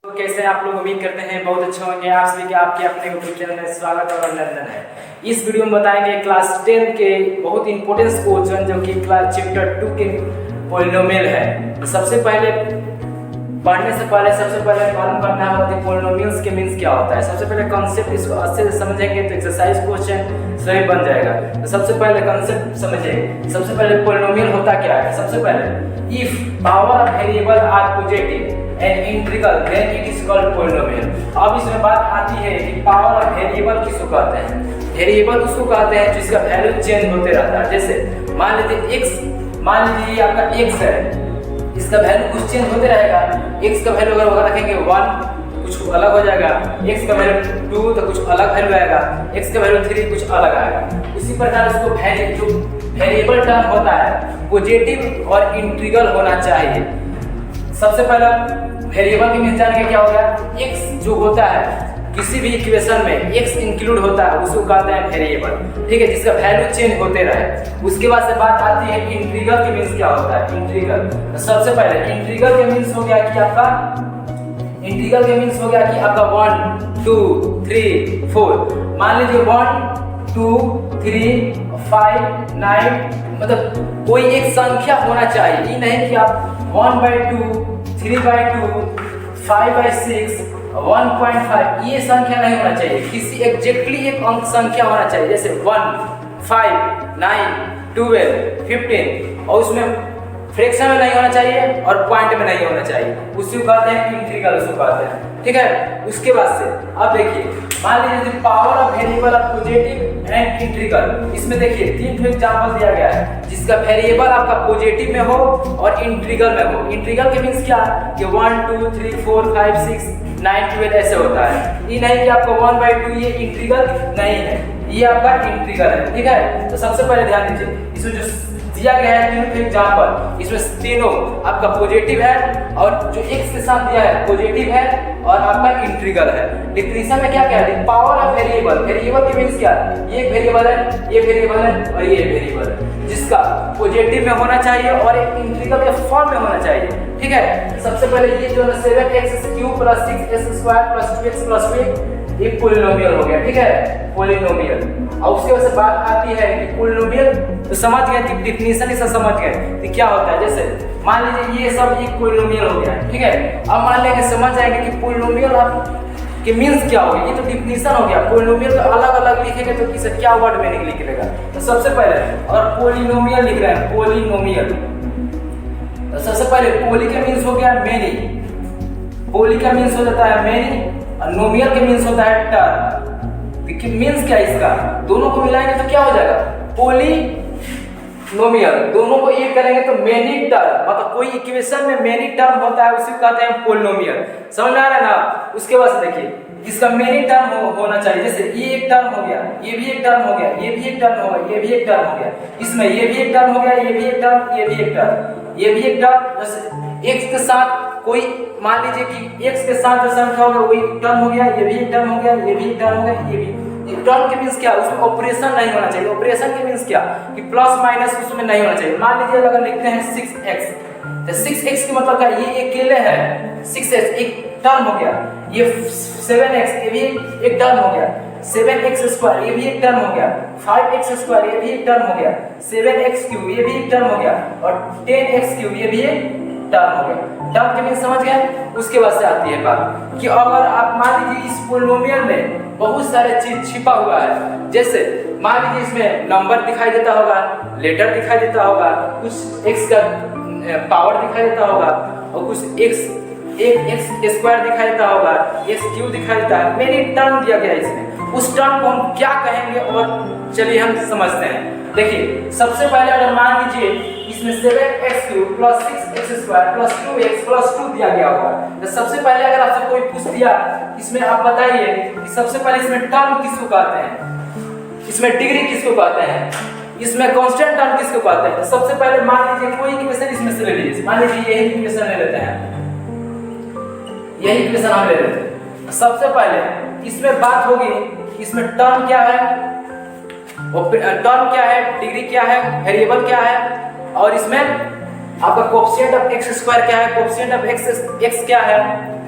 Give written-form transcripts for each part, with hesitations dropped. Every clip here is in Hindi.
तो कैसे हैं आप लोग। उम्मीद करते हैं बहुत अच्छे होंगे। आप सभी के आपके अपने यूट्यूब चैनल में स्वागत और अभिनंदन है। इस वीडियो में बताएंगे क्लास 10 के बहुत इंपॉर्टेंट क्वेश्चन जो कि क्लास चैप्टर 2 के पॉलिनोमियल है। तो सबसे पहले पढ़ने से पहले मालूम करना होगा कि पॉलिनोमियल्स के मीन्स क्या होता है। सबसे पहले कॉन्सेप्ट इसको अच्छे से समझेंगे तो एक्सरसाइज क्वेश्चन सही बन जाएगा। तो सबसे पहले कॉन्सेप्ट समझिए। सबसे पहले पॉलिनोमियल होता क्या है। सबसे पहले if power of variable are positive and integral then it is called polynomial. अब इसमें बात आती है कि पावर ऑफ वेरिएबल किसको कहते हैं। वेरिएबल उसको कहते हैं जिसका वैल्यू चेंज होते रहता है। जैसे मान लीजिए ये आपका x है, इसका वैल्यू कुछ चेंज होते रहेगा। x का वैल्यू अगर रखेंगे 1 तो कुछ अलग हो जाएगा, x का वैल्यू 2 तो कुछ अलग वैल्यू आएगा, x का वैल्यू 3 कुछ अलग आएगा। उसी प्रकार उसको जो वेरिएबल टर्म होता है पॉजिटिव और इंटीग्रल होना चाहिए। सबसे पहला वेरिएबल के मीन्स जान के क्या होगा। x जो होता है किसी भी इक्वेशन में x इंक्लूड होता है उसको कहते हैं वेरिएबल, ठीक है, जिसका वैल्यू चेंज होते रहे। उसके बाद से बात आती है इंटीग्रल के मीन्स क्या होता है। इंटीग्रल तो सबसे पहले इंटीग्रल के मीन्स हो गया कि आपका 1 2 3 4। मान लीजिए 1 2 3 5 9 मतलब कोई एक संख्या होना चाहिए। ये नहीं कि आप 1/2 3/2 5/6 1.5 ये संख्या नहीं होना चाहिए। किसी एग्जैक्टली एक अंक संख्या होना चाहिए। जैसे 1 5 9 12 15 और उसमें फ्रैक्शन में नहीं होना चाहिए और पॉइंट में नहीं होना चाहिए। उसी को कहते हैं इंटीग्रल, उसको कहते हैं, ठीक है। उसके बाद से अब देखिए मान लीजिए power of variable of positive and integral. इसमें देखिए 3 एग्जांपल दिया गया है जिसका वेरिएबल आपका पॉजिटिव में हो और इंटीग्रल में हो। इंटीग्रल के मींस क्या कि 1 2 3 4 5 6 9 12 ऐसे होता है। ये नहीं कि आपका 1/2 ये इंटीग्रल नहीं है, ये आपका इंटीग्रल है, ठीक है। तो सबसे पहले ध्यान दीजिए इसमें जो दिया गया है 3 एग्जांपल, इसमें तीनों आपका पॉजिटिव है और जो x के साथ दिया है पॉजिटिव है और आपका इंटीग्रल है। डिफिनेशन में क्या है पावर ऑफ वेरिएबल। वेरिएबल के मींस क्या ये वेरिएबल है, ये वेरिएबल है और ये वेरिएबल है जिसका पॉजिटिव में होना चाहिए और एक इंटीग्रल के फॉर्म में होना चाहिए, ठीक है। सबसे पहले ये जो 7x³ + 6x² + 2x + 2 ये पॉलिनोमियल हो गया, ठीक है, पॉलिनोमियल। और उसके बाद से बात आती है कि पॉलिनोमियल तो समझ गए कि डिफिनेशन इसका समझ गए कि क्या होता है। जैसे मान लीजिए ये सब एक पॉलिनोमियल हो गया, ठीक है। अब मान लेंगे समझ जाएंगे कि पॉलिनोमियल आप के मींस क्या होगा। ये तो डिफिनेशन हो गया। पॉलिनोमियल का अलग अलग लिखेंगे तो किसे क्या वर्ड में निकलेगा। तो सबसे पहले और पॉलिनोमियल लिख रहे हैं पॉलिनोमियल। तो सबसे पहले पॉली का मींस हो गया मेनी, पॉली का मींस हो जाता है मेनी और नोमियल के मींस होता है टर्म। मींस क्या है इसका, दोनों को मिलाएंगे तो क्या हो जाएगा पॉलिनोमियल। दोनों को एक करेंगे तो मेनी टर्म, मतलब कोई इक्वेशन में मेनी टर्म होता है उसी को कहते हैं पॉलिनोमियल। समझ में आ रहा है ना। उसके बाद से देखिए इसका मेनी टर्म होना चाहिए। जैसे ये एक टर्म हो गया, ये भी एक टर्म हो गया, ये भी एक टर्म हो गया, ये भी एक टर्म हो गया, इसमें ये भी एक टर्म हो गया, ये भी एक टर्म, ये भी एक टर्म, ये भी एक टर्म। जैसे x के साथ कोई मान लीजिए कि x के साथ जो संख्या होगा वही टर्म हो गया, ये भी एक टर्म हो गया, ये भी एक टर्म हो गया, ये भी। टर्म के मींस क्या, उसमें ऑपरेशन नहीं होना चाहिए। ऑपरेशन के मींस क्या कि प्लस माइनस उसमें नहीं होना चाहिए। मान लीजिए अगर लिखते हैं 6x तो 6x का मतलब क्या, ये अकेले है 6x एक टर्म हो गया, ये 7x ये भी एक टर्म हो गया, 7x² ये भी एक टर्म हो गया, 5x² ये भी एक टर्म हो गया, 7x³ ये भी एक टर्म हो गया और 10x³ ये भी एक टर्म हो गया। टर्म के मींस समझ गए। उसके बाद से आती है बात कि अगर आप मान लीजिए इस पॉलिनोमियल में बहुत सारे चीज छिपा हुआ है। जैसे मान लीजिए इसमें नंबर दिखाई देता होगा, लेटर दिखाई देता होगा, कुछ x का पावर दिखाई देता होगा और कुछ x² दिखाई देता होगा, x³ दिखाई देता है। मेनी टर्म दिया गया है इसमें। उस टर्म को हम क्या कहेंगे और चलिए हम समझते हैं। देखिए सबसे पहले अगर मान लीजिए इसमें 7x³ + 6x² + 2x + 2 दिया गया होगा तो सबसे पहले अगर आपसे कोई पूछ दिया इसमें आप बताइए कि सबसे पहले इसमें टर्म किसको कहते हैं, इसमें डिग्री किसको कहते हैं, इसमें कांस्टेंट टर्म किसको कहते हैं। तो सबसे पहले मान लीजिए कोई इक्वेशन इसमें से ले लीजिए। मान लीजिए यही इक्वेशन ले लेते हैं, यही इक्वेशन हम ले लेते हैं। सबसे पहले इसमें बात होगी इसमें टर्म क्या है, टर्म क्या है, डिग्री क्या है, वेरिएबल क्या है और इसमें आपका कोएफिशिएंट ऑफ x² क्या है, कोएफिशिएंट ऑफ x क्या है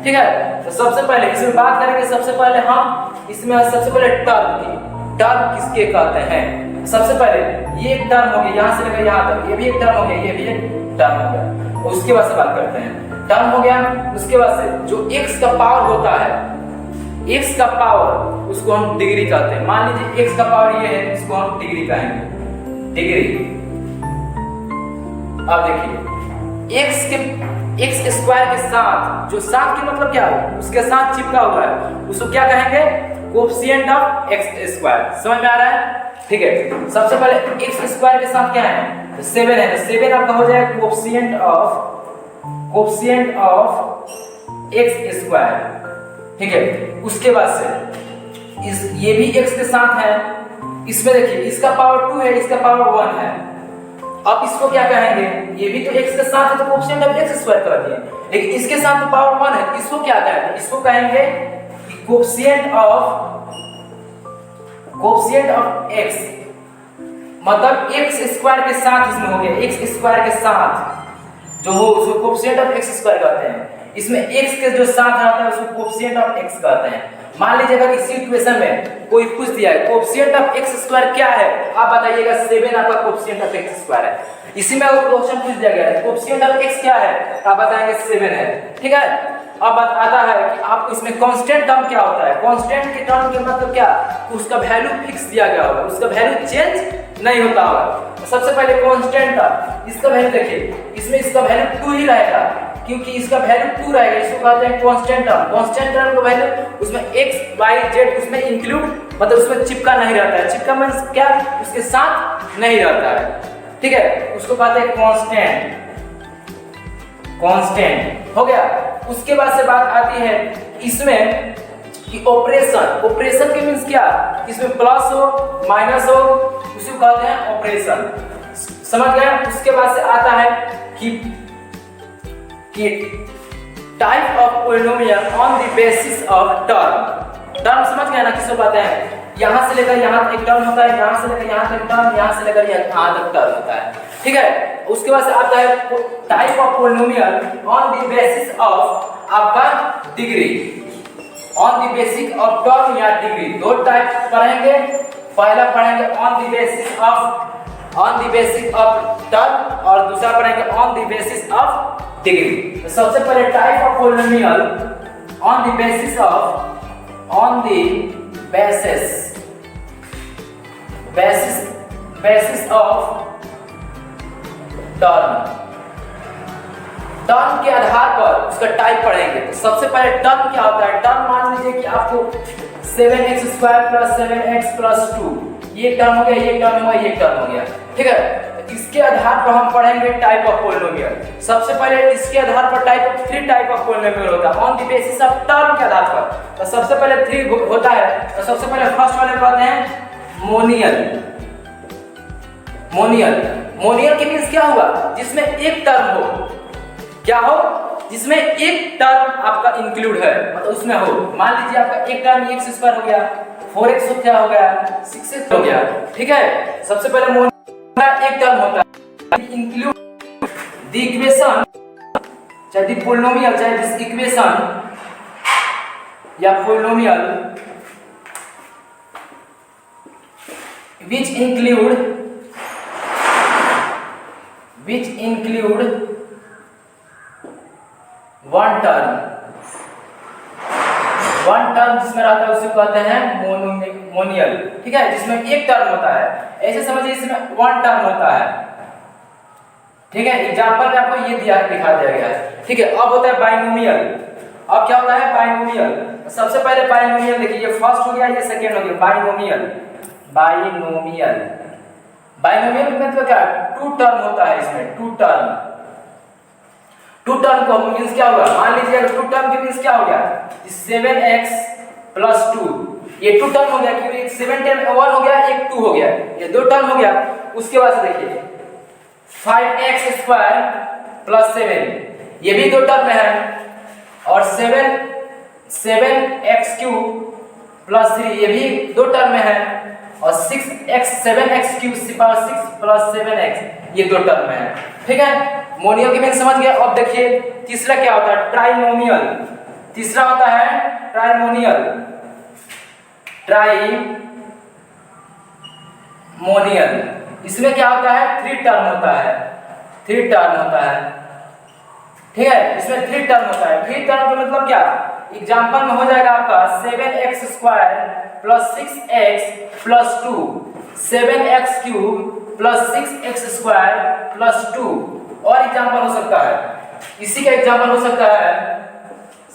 ठीक है। तो सबसे पहले इसमें बात करेंगे, सबसे पहले हम इसमें सबसे पहले टर्म की, टर्म किसके कहते हैं। सबसे पहले ये एक टर्म हो गया, यहाँ से लेकर यहाँ तक, ये भी एक टर्म हो गया, ये भी एक टर्म हो गया। उसके बाद से बात करते हैं, टर्म हो गया। उसके बाद से जो x का पावर होता है, x का पावर उसको हम डिग्री कहते हैं। मान लीजिए x का पावर ये है, इसको हम डिग्री कहेंगे, डिग्री। अब देखिए x स्क्वायर के साथ, जो साथ की मतलब क्या है, उसके साथ चिपका हुआ है, उसको क्या कहेंगे, कोएफिशिएंट ऑफ x स्क्वायर। समझ में आ रहा है? ठीक है। सबसे पहले x स्क्वायर के साथ क्या है, 7 है, तो 7 आपका हो जाएगा कोएफिशिएंट ऑफ x स्क्वायर। ठीक है। उसके बाद से ये भी x के साथ है, इसमें देखिए इसका पावर 2 है, इसका पावर 1 है। अब इसको क्या कहेंगे, ये भी तो x के साथ है तो कोएफिशिएंट ऑफ x स्क्वायर कर दिए, लेकिन इसके साथ तो पावर 1 है, इसको क्या कहेंगे, इसको कहेंगे कोएफिशिएंट ऑफ x, मतलब x स्क्वायर के साथ इसमें हो गया, x स्क्वायर के साथ जो हो उसको कोएफिशिएंट ऑफ x स्क्वायर कहते हैं। इसमें x के जो साथ आता है उसको कोएफिशिएंट ऑफ x कहते हैं। मान लीजिए अगर इसी इक्वेशन में कोई पूछ दिया है कोएफिशिएंट ऑफ x स्क्वायर क्या है, आप बताइएगा 7 आपका कोएफिशिएंट ऑफ x स्क्वायर है। इसी में अगर क्वेश्चन पूछ दिया गया है कोएफिशिएंट ऑफ x क्या है, आप बताएंगे 7 है। ठीक है। अब आता है कि आपको इसमें कांस्टेंट टर्म क्या होता है। कांस्टेंट के टर्म के मतलब क्या, उसका वैल्यू फिक्स दिया गया होगा, उसका वैल्यू चेंज नहीं होता होगा। सबसे पहले कांस्टेंट टर्म, इसका वैल्यू देखिए, इसमें इसका वैल्यू 2 ही रहेगा, क्योंकि इसका वैल्यू 2 रहेगा, इसको कहते हैं कांस्टेंट टर्म। कांस्टेंट टर्म का वैल्यू उसमें x y z उसमें इंक्लूड, मतलब उसमें चिपका नहीं रहता है। चिपका मींस क्या, उसके साथ नहीं रहता है। ठीक है, उसको कहते हैं कांस्टेंट। कांस्टेंट हो गया। उसके बाद से बात आती है इसमें कि ऑपरेशन के मींस क्या, इसमें प्लस हो माइनस हो उसे कहते हैं ऑपरेशन। समझ गए। उसके बाद से आता है कि type of polynomial on the basis of term. Term समझ गए ना, किसको कहते हैं, यहां से लेकर यहां एक टर्म होता है, यहां से लेकर यहां तक टर्म, यहां से लेकर यहां तक टर्म होता है। ठीक है। उसके बाद से आता है type of polynomial on the basis of आपका degree, on the basis of term या डिग्री। दो टाइप पढ़ेंगे, पहला पढ़ेंगे on the basis of term और दूसरा पढ़ेंगे on the basis of degree. तो सबसे पहले type of polynomial on the basis of of term के आधार पर उसका टाइप पढ़ेंगे। तो सबसे पहले टर्म क्या होता है। टर्म मान लीजिए कि आपको 7x square plus 7x plus 2 ये टर्म हो गया, ये टर्म हो गया, ये टर्म हो गया। ठीक है। इसके आधार पर हम पढ़ेंगे टाइप ऑफ पॉलिनोमियल। सबसे पहले इसके आधार पर थ्री टाइप ऑफ पॉलिनोमियल होता है on the basis of term के आधार पर। तो सबसे पहले 3 होता है। तो सबसे पहले फर्स्ट वाले कहते हैं मोनियल के मींस क्या हुआ, जिसमें एक टर्म हो, क्या हो, जिसमें एक टर्म आपका इंक्लूड है, मतलब उसमें हो। मान लीजिए आपका एक टर्म x स्क्वायर हो गया, 4x क्या हो गया, 6x हो गया। ठीक है। सबसे पहले मोनियल एक टर्म होता है, इंक्लूड द इक्वेशन, चाहे द पॉलिनोमियल, चाहे दिस इक्वेशन या polynomial which include one term जिसमें रहता है उसे कहते हैं मोनियल। ठीक है। जिसमें एक टर्म होता है, ऐसे समझिए इसमें 1 टर्म होता है। ठीक है। एग्जांपल में आपको ये दिखा दिया गया है। ठीक है। अब होता है बाइनोमियल। अब क्या होता है बाइनोमियल। सबसे पहले बाइनोमियल देखिए, ये फर्स्ट हो गया, ये सेकंड हो गया। बाइनोमियल मतलब क्या, 2 टर्म होता है इसमें, 2 टर्म को मींस क्या होगा, मान लीजिए अगर 2 टर्म के मींस क्या हो गया, 7x प्लस 2 ये 2 टर्म हो गया, क्योंकि एक 7 1 हो गया, एक 2 हो गया, ये 2 टर्म हो गया। उसके बाद से देखिए 5x स्क्वायर प्लस 7 ये भी 2 टर्म में है, और 7x क्यूब प्लस 3 ये भी 2 टर्म में है, और 7x क्यूब 6 प्लस 7x ये 2 टर्म में है। ठीक है। मोनियल के मीन समझ गए। अब देखिए तीसरा क्या होता है, ट्राइनोमियल। तीसरा होता है ट्राइमोनियल। ट्राइमोनियल इसमें क्या होता है, 3 टर्म होता है, 3 टर्म होता है, ठीक है। इसमें 3 टर्म होता है। 3 टर्म का मतलब क्या, एग्जाम्पल में हो जाएगा आपका 7x² plus 6x plus 2, 7x³ plus 6x² plus 2। और एग्जाम्पल हो सकता है, इसी का एग्जाम्पल हो सकता है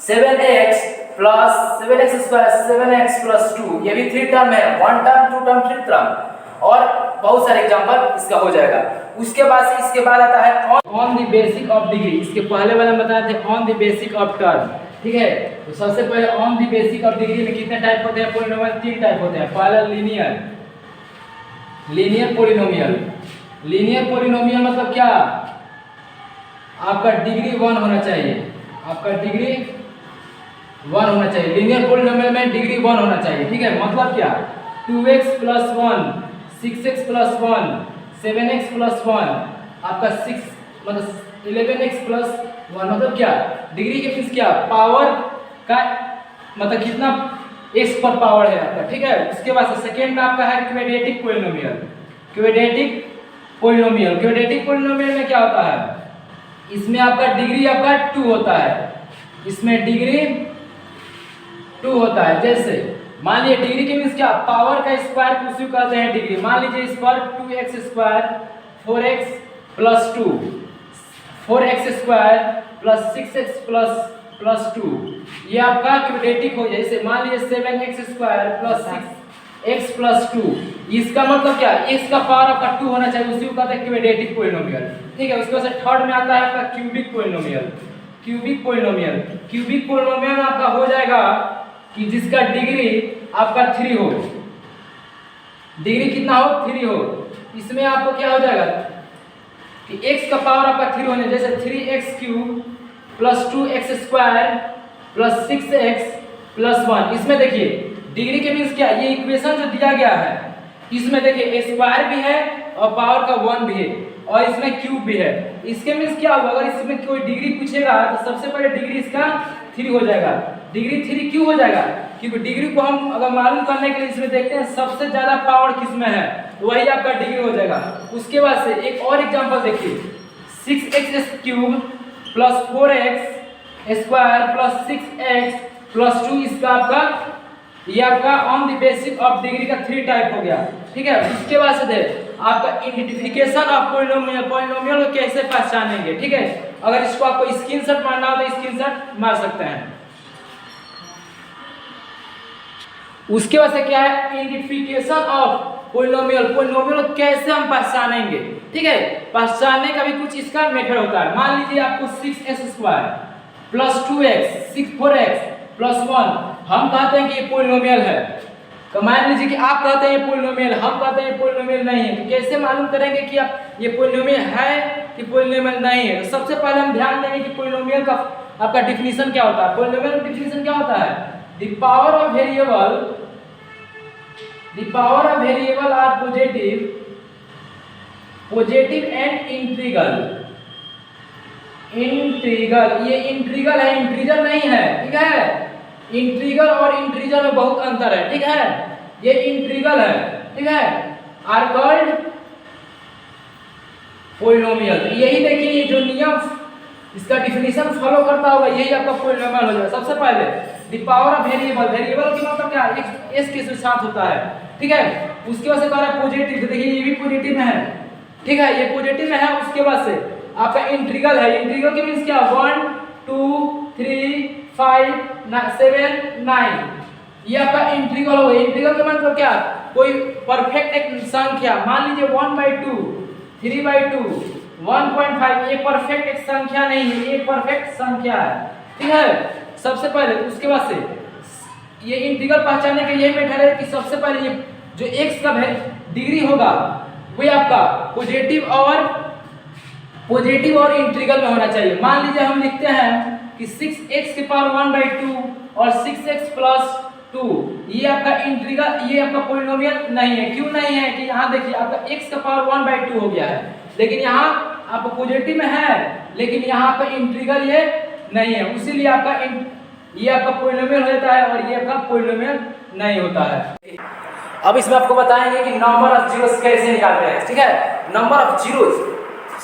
7x plus 7x² 7x plus 2, ये भी 3 टर्म है, 1 टर्म 2 टर्म 3 टर्म, और बहुत सारे एग्जाम्पल इसका हो जाएगा। उसके बाद से इसके बाद आता है on the basic of degree. इसके पहले वाले में बताए थे on the basic of term, ठीक है। तो सबसे पहले on the basic of degree में कितने टाइप होते हैं पॉलिनोमियल, 3 टाइप होते हैं। पहला लीनियर पॉलिनोमियल। लीनियर पॉलिनोमियल मतलब क्या, आपका डिग्री 1 होना चाहिए, आपका डिग्री 1 होना चाहिए। लीनियर पॉलिनोमियल में डिग्री 1 होना चाहिए, ठीक है। मतलब क्या, 2x plus 1 6x plus 1 7x plus 1 आपका 6 मतलब 11x प्लस 1 मतलब क्या, डिग्री के मीन्स क्या, पावर का मतलब कितना x पर पावर है आपका, ठीक है। उसके बाद सेकेंड में आपका है क्वाड्रेटिक पॉलिनोमियल। क्वाड्रेटिक पॉलिनोमियल में क्या होता है, इसमें आपका डिग्री आपका 2 होता है, इसमें डिग्री 2 होता है। जैसे मान लीजिए डिग्री के मीन्स क्या, पावर का स्क्वायर को उसी कहते हैं डिग्री। मान लीजिए इस पर 2x² 4x plus 2 4x² plus 6x plus 2, ये आपका क्वाड्रेटिक हो जाए। जैसे मान लीजिए 7x² प्लस 6x प्लस 2, इसका मतलब क्या, x का पावर आपका 2 होना चाहिए, उसी को कहते हैं क्वाड्रेटिक पॉलिनोमियल, ठीक है। उसके बाद से थर्ड में आता है आपका क्यूबिक पॉलिनोमियल। क्यूबिक पॉलिनोमियल में आपका हो जाएगा कि जिसका डिग्री आपका 3 हो, डिग्री कितना हो, 3 हो। इसमें आपको क्या हो जाएगा कि x का पावर आपका 3 होने, जैसे 3x³ plus 2x² plus 6x plus 1। इसमें देखिए डिग्री के मीन्स क्या, ये इक्वेशन जो दिया गया है इसमें देखिए स्क्वायर भी है और पावर का 1 भी है और इसमें क्यूब भी है। इसके मीन्स क्या होगा, अगर इसमें कोई डिग्री पूछेगा तो सबसे पहले डिग्री इसका 3 हो जाएगा। डिग्री 3 क्यों हो जाएगा, क्योंकि डिग्री को हम अगर मालूम करने के लिए इसमें देखते हैं सबसे ज्यादा पावर किसमें है, वही आपका डिग्री हो जाएगा। उसके बाद से एक और एग्जांपल देखिए, 6x³ plus 4x² plus 6x plus 2, इसका आपका ये आपका on the basis of degree का 3 टाइप हो गया, ठीक है। उसके बाद से दे आपका आइडेंटिफिकेशन ऑफ पॉलिनोमियल को कैसे पहचानेंगे, ठीक है। अगर इसको आपको स्क्रीनशॉट मारना हो तो स्क्रीनशॉट मार सकते हैं। उसके बाद से क्या है, आइडेंटिफिकेशन ऑफ पॉलिनोमियल कैसे हम पहचानेंगे, ठीक है। पहचानने का भी कुछ इसका मेथड होता है। मान लीजिए आपको 6x² plus 2x 4x plus 1 हम कहते हैं कि ये पॉलिनोमियल है, तो मान लीजिए कि आप कहते हैं ये पॉलिनोमियल, हम कहते हैं ये पॉलिनोमियल नहीं है, तो कैसे मालूम करेंगे कि आप ये पॉलिनोमियल है कि पॉलिनोमियल नहीं है। तो सबसे पहले हम ध्यान देंगे कि पॉलिनोमियल का आपका डिफिनीशन क्या होता है। पॉलिनोमियल का डिफिनीशन क्या होता है, the power of variable are positive and integral. ये इंटीग्रल है, इंटीजर नहीं है, ठीक है। इंटीग्रल और इंटीजर में बहुत अंतर है, ठीक है। ये इंटीग्रल है, ठीक है, आर कॉल्ड पॉलिनोमियल। यही देखिए ये जो नियम इसका डिफिनीशन फॉलो करता होगा यही आपका पॉलिनोमियल हो जाएगा। सबसे पहले द पावर ऑफ वेरिएबल की मतलब क्या, x के साथ होता है, ठीक है। उसके बाद से कह रहा है पॉजिटिव, देखिए ये भी पॉजिटिव में है, ठीक है, ये पॉजिटिव में है। उसके बाद से आपका इंटीग्रल है, इंटीग्रल के मींस क्या, 1 2 3 5 7 9, ये आपका इंटीग्रल हो गया। इंटीग्रल का मतलब क्या, कोई परफेक्ट एक संख्या, मान लीजिए 1/2 3/2 1.5, ये परफेक्ट एक संख्या नहीं है, ये परफेक्ट संख्या है, ठीक है। सबसे पहले उसके बाद से ये इंटीग्रल पहचानने के यही मेथड है कि सबसे पहले ये जो x का डिग्री होगा वो आपका पॉजिटिव और इंटीग्रल में होना चाहिए। मान लीजिए हम लिखते हैं कि 6x की पावर 1/2 और 6x प्लस 2, ये आपका इंटीग्रल, ये आपका पॉलिनोमियल नहीं है। क्यों नहीं है कि यहाँ देखिए आपका x का पावर 1/2 हो गया है, लेकिन यहाँ आप पॉजिटिव में है, लेकिन यहाँ पर इंटीग्रल ये नहीं है, इसीलिए आपका ये आपका पॉलिनोमियल हो जाता है और ये आपका पॉलिनोमियल नहीं होता है। अब इसमें आपको बताएंगे कि नंबर ऑफ जीरोस कैसे निकालते हैं, ठीक है। नंबर ऑफ जीरोस,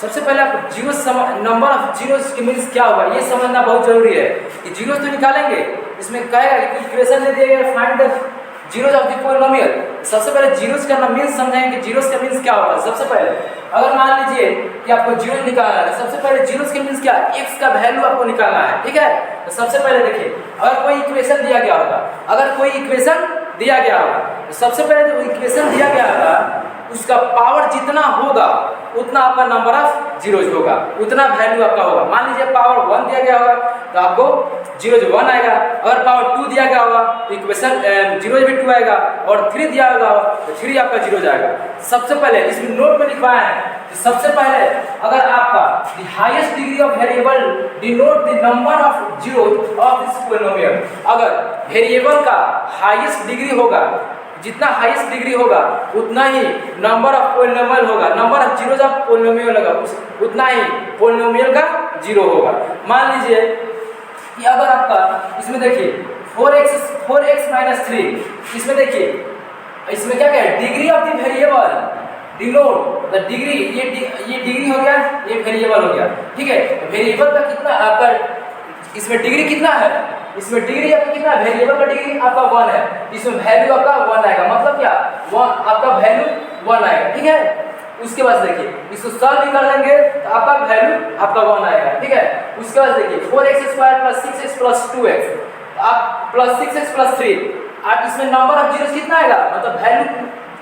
सबसे पहले आप जीरोस नंबर ऑफ जीरोस के मीन्स क्या होगा ये समझना बहुत जरूरी है कि जीरोस तो निकालेंगे। इसमें कहेगा कि कुछ इक्वेशन दे दिया गया, find the zeros of the polynomial. सबसे पहले जीरोस का मीन्स समझेंगे कि जीरोस का मीन्स क्या होता है। सबसे पहले अगर मान लीजिए कि आपको जीरो निकालना है, सबसे पहले जीरोस के मीन्स क्या, एक्स का वैल्यू आपको निकालना है, ठीक है। तो सबसे पहले देखिए, अगर कोई इक्वेशन दिया गया होगा, अगर कोई इक्वेशन दिया गया होगा तो सबसे पहले जो इक्वेशन दिया गया होगा उसका पावर जितना होगा उतना आपका नंबर ऑफ जीरोज होगा, उतना वैल्यू आपका होगा। मान लीजिए पावर 1 दिया गया होगा तो आपको जीरोज 1 आएगा। अगर पावर 2 दिया गया होगा तो इक्वेशन जीरोज भी 2 आएगा, और 3 दिया होगा तो 3 आपका जीरोज आएगा। सबसे पहले इसमें नोट में लिखवाया है तो सबसे पहले अगर आपका the highest degree of variable denote the number of zeros of this polynomial. अगर वेरिएबल का हाईएस्ट डिग्री होगा, जितना हाईएस्ट डिग्री होगा उतना ही नंबर ऑफ पॉलिनोमियल होगा, number of zeros of polynomial होगा उतना ही पॉलिनोमियल का जीरो होगा। मान लीजिए कि अगर आपका इसमें देखिए 4x माइनस 3, इसमें देखिए इसमें क्या है, degree of the variable denote the degree, ये डिग्री हो गया, ये वेरिएबल हो गया, ठीक है। वेरिएबल का कितना आपका इसमें डिग्री कितना है, इसमें डिग्री आपका कितना, वेरिएबल का डिग्री आपका 1 है, इसमें वैल्यू आपका 1 आएगा, मतलब क्या 1 आपका वैल्यू 1 आएगा, ठीक है। उसके बाद देखिए इसको सॉल्व भी कर लेंगे तो आपका वैल्यू आपका 1 आएगा, ठीक है। उसके बाद देखिए 4x² + 6x + 2x, आप +6x + 3, आप इसमें नंबर ऑफ जीरोस कितना आएगा, मतलब वैल्यू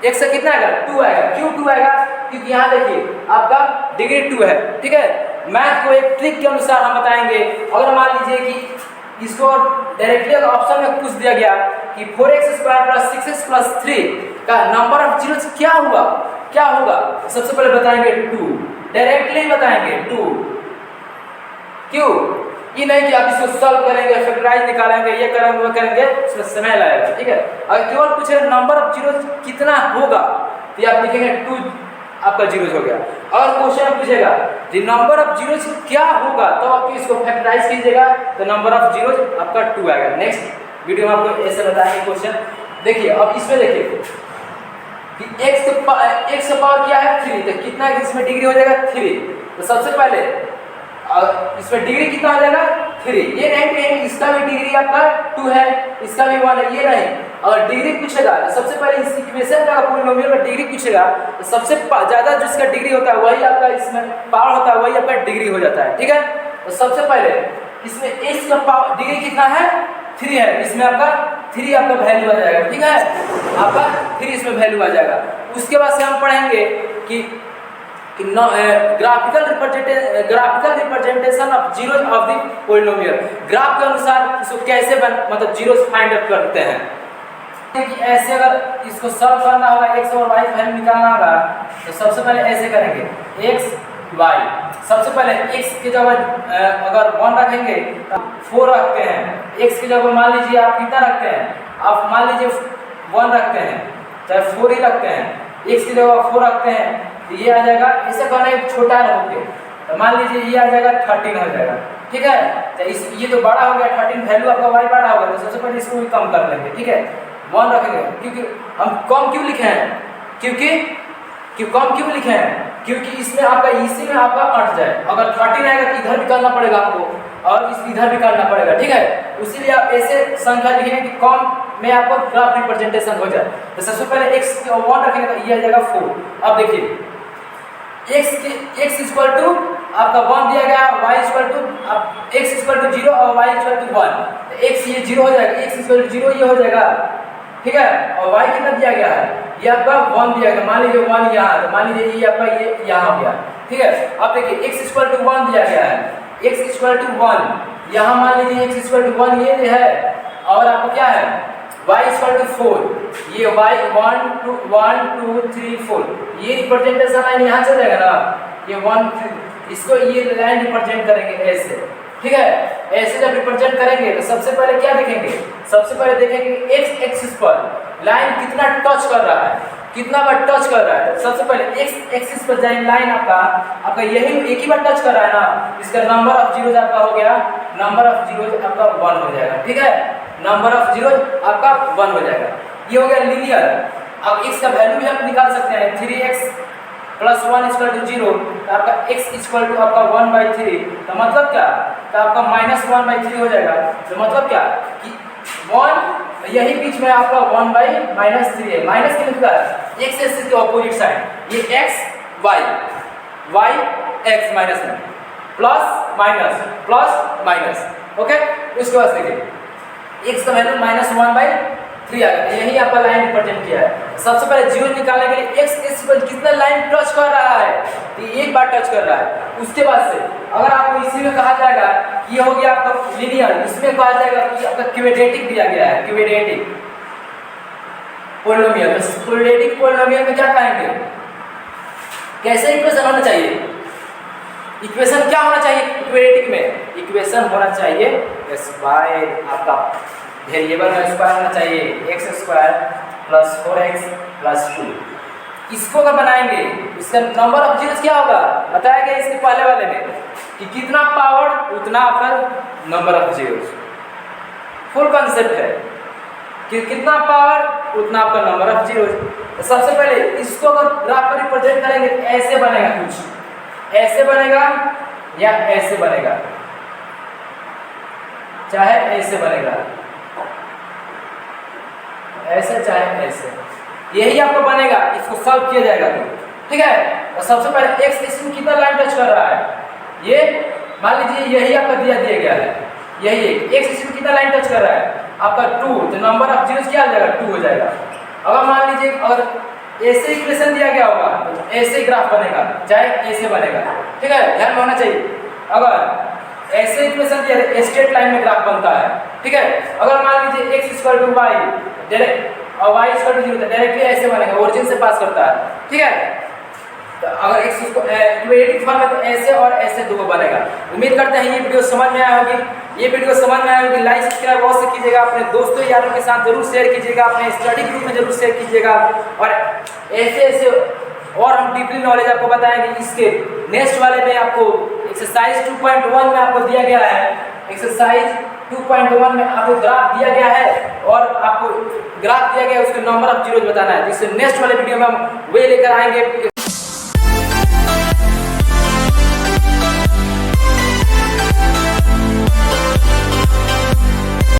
x से कितना आएगा, 2 आएगा। क्यों 2 आएगा, क्योंकि यहाँ देखिए आपका डिग्री 2 है, ठीक है। मैथ को एक ट्रिक के अनुसार हम बताएंगे। अगर मान लीजिए कि इसको डायरेक्टली अगर ऑप्शन में पूछ दिया गया कि 4x² + 6x + 3 का नंबर ऑफ जीरोस क्या हुआ, क्या होगा, सबसे पहले बताएंगे 2, डायरेक्टली बताएंगे 2। क्यों, ये नहीं कि आप इसको सॉल्व करेंगे, फैक्टराइज निकालेंगे, ये करेंगे वो करेंगे, उसमें समय लगेगा, ठीक है। अगर केवल पूछे नंबर ऑफ जीरोस कितना होगा तो आप लिखेंगे 2 आपका जीरोस हो गया। और क्वेश्चन पूछेगा द नंबर ऑफ जीरोस क्या होगा तो आप इसको फैक्टराइज कीजिएगा तो नंबर ऑफ जीरोस आपका 2 आएगा। नेक्स्ट वीडियो में आपको ऐसे बताएंगे क्वेश्चन। देखिए अब इसमें देखिए कि x का पावर क्या है 3, तो कितना इसमें डिग्री हो जाएगा 3। तो सबसे पहले इसमें डिग्री कितना हो जाएगा 3, ये नहीं इसका भी डिग्री आपका 2 है, इसका भी 1 है, ये नहीं। अगर डिग्री पूछेगा तो सबसे पहले इस इक्वेशन का पॉलिनोमियल का डिग्री पूछेगा तो सबसे ज़्यादा जिसका डिग्री होता है वही आपका इसमें पावर होता है, वही आपका डिग्री हो जाता है, ठीक है। तो सबसे पहले इसमें x का पावर डिग्री कितना है 3 है, इसमें आपका 3 आपका वैल्यू आ जाएगा, ठीक है, आपका 3 इसमें वैल्यू आ जाएगा। उसके बाद से हम पढ़ेंगे कि graphical representation of zeros of the polynomial. Graph के अनुसार इसको कैसे मतलब जीरोस फाइंड आउट करते हैं कि ऐसे अगर इसको सॉल्व करना होगा, x और y वैल्यू निकालना होगा तो सबसे पहले ऐसे करेंगे x y। सबसे पहले x की जगह अगर 1 रखेंगे तो 4 रखते हैं, x की जगह मान लीजिए आप कितना रखते हैं, आप मान लीजिए 1 रखते हैं, चाहे 4 ही रखते हैं, x की जगह 4 रखते हैं तो ये आ जाएगा, इसे कहना है छोटा होके तो मान लीजिए ये आ जाएगा 13 हो जाएगा, ठीक है। तो ये तो बड़ा हो गया 13, वैल्यू आपका y बड़ा होगा तो सबसे पहले इसको भी कम कर लेंगे, ठीक है, 1 रखेंगे। क्योंकि हम कम क्यों लिखे हैं, क्योंकि कम क्यों लिखे हैं, क्योंकि इसमें आपका इसी में आपका अट जाए। अगर 13 आएगा तो इधर भी करना पड़ेगा आपको और इधर भी करना पड़ेगा, ठीक है। इसीलिए आप ऐसे संख्या लिखेंगे कि कम में आपको ग्राफ रिप्रेजेंटेशन हो जाए। तो सबसे पहले x 1 रखेंगे तो ये आ जाएगा 4। अब देखिए x इक्वल टू आपका 1 दिया गया, y equal to x equal to 0 और y इक्वल टू 1, तो x ये 0 हो जाएगा, x इक्वल टू 0 ये हो जाएगा, ठीक है। और y कितना दिया गया है, ये आपका 1 दिया गया, मान लीजिए 1 यहाँ, तो मान लीजिए ये आपका ये यहाँ हो गया, ठीक है। अब देखिए x इक्वल टू 1 दिया गया है, x इक्वल टू 1 यहाँ मान लीजिए x इक्वल टू 1 ये है, और आपको क्या है y इक्वल टू 4, ये y 1 2 3 4, ये रिप्रेजेंटेशन लाइन यहाँ चल जाएगा ना, ये 1 3, इसको ये लाइन रिप्रेजेंट करेंगे ऐसे, ठीक है। ऐसे जब रिप्रेजेंट करेंगे तो सबसे पहले क्या देखेंगे, सबसे पहले देखेंगे x एक्सिस पर लाइन कितना टच कर रहा है, कितना बार टच कर रहा है। सबसे पहले एक्स एक्सिस पर जाए लाइन आपका यही एक ही बार टच कर रहा है ना, इसका नंबर ऑफ जीरोज आपका हो गया, नंबर ऑफ जीरोज आपका 1 हो जाएगा। ठीक है, नंबर ऑफ जीरोज आपका 1 हो जाएगा। ये हो गया लीनियर। अब x का वैल्यू भी हम निकाल सकते हैं, 3x प्लस 1 इक्वल टू 0, तो आपका x इक्वल टू आपका 1/3, तो मतलब क्या, तो आपका -1/3 हो जाएगा। तो मतलब क्या कि 1 यही बीच में आपका 1/-3 है, माइनस के मतलब x एक्सिस के ऑपोजिट साइड, ये x y y x minus में प्लस माइनस। ओके, उसके बाद देखिए x का वैल्यू -1/3 आ गया, यही आपका लाइन रिप्रेजेंट किया है। सबसे पहले जीरो निकालने के लिए x एक्सिस पर कितना लाइन टच कर रहा है, तो एक बार टच कर रहा है। उसके बाद से अगर आपको इसी में कहा जाएगा कि ये हो गया आपका लीनियर, इसमें कहा जाएगा कि आपका क्वाड्रेटिक दिया गया है, क्वाड्रेटिक पोलिनोमियल। तो क्वाड्रेटिक पोलिनोमियल में क्या कहेंगे, कैसे इक्वेशन होना चाहिए, इक्वेशन क्या होना चाहिए क्वाड्रेटिक में, इक्वेशन होना चाहिए स्क्वायर, आपका वेरिएबल में स्क्वायर होना चाहिए, x² प्लस 4x प्लस 2। इसको अगर बनाएंगे इसका नंबर ऑफ जीरोस क्या होगा, बताया गया इसके पहले वाले में कि कितना पावर उतना आपका number of zeros. Full concept है कि कितना पावर उतना आपका नंबर ऑफ जीरोस। तो सबसे पहले इसको अगर ग्राफ पर रिप्रेजेंट करेंगे तो ऐसे बनेगा, कुछ ऐसे बनेगा या ऐसे बनेगा, चाहे ऐसे बनेगा, ऐसे चाहे ऐसे, यही आपको बनेगा। इसको सॉल्व किया जाएगा तो ठीक है। और सबसे पहले x इसमें कितना लाइन टच कर रहा है, ये मान लीजिए यही आपका दिया गया है, यही x इसमें कितना लाइन टच कर रहा है आपका 2, तो नंबर ऑफ जीरोस क्या आ जाएगा 2 हो जाएगा। अगर मान लीजिए अगर ऐसे इक्वेशन दिया गया होगा तो ऐसे ग्राफ बनेगा, चाहे ऐसे बनेगा। ठीक है, ध्यान में होना चाहिए। अगर ऐसे इक्वेशन दिया स्ट्रेट लाइन में ग्राफ बनता है। ठीक है, अगर मान लीजिए x equal to y direct और y इक्वल टू 0, तो डायरेक्टली ऐसे बनेगा, ओरिजिन से पास करता है। ठीक है, तो अगर x इसको क्वाड्रेटिक फॉर्म में तो ऐसे और ऐसे दो बनेगा। उम्मीद करते हैं ये वीडियो समझ में आया होगी। ये वीडियो समझ में आया होगी, लाइक सब्सक्राइब अवश्य कीजिएगा, अपने दोस्तों यारों के साथ जरूर शेयर कीजिएगा, अपने स्टडी ग्रुप में जरूर शेयर कीजिएगा। और ऐसे और हम डीपली नॉलेज आपको बताएंगे। इसके नेक्स्ट वाले में आपको एक्सरसाइज 2.1 में आपको दिया गया है, एक्सरसाइज 2.1 में आपको ग्राफ दिया गया है और आपको ग्राफ दिया गया है, उसके नंबर ऑफ जीरोस बताना है। जिससे नेक्स्ट वाले वीडियो में हम वे लेकर आएंगे।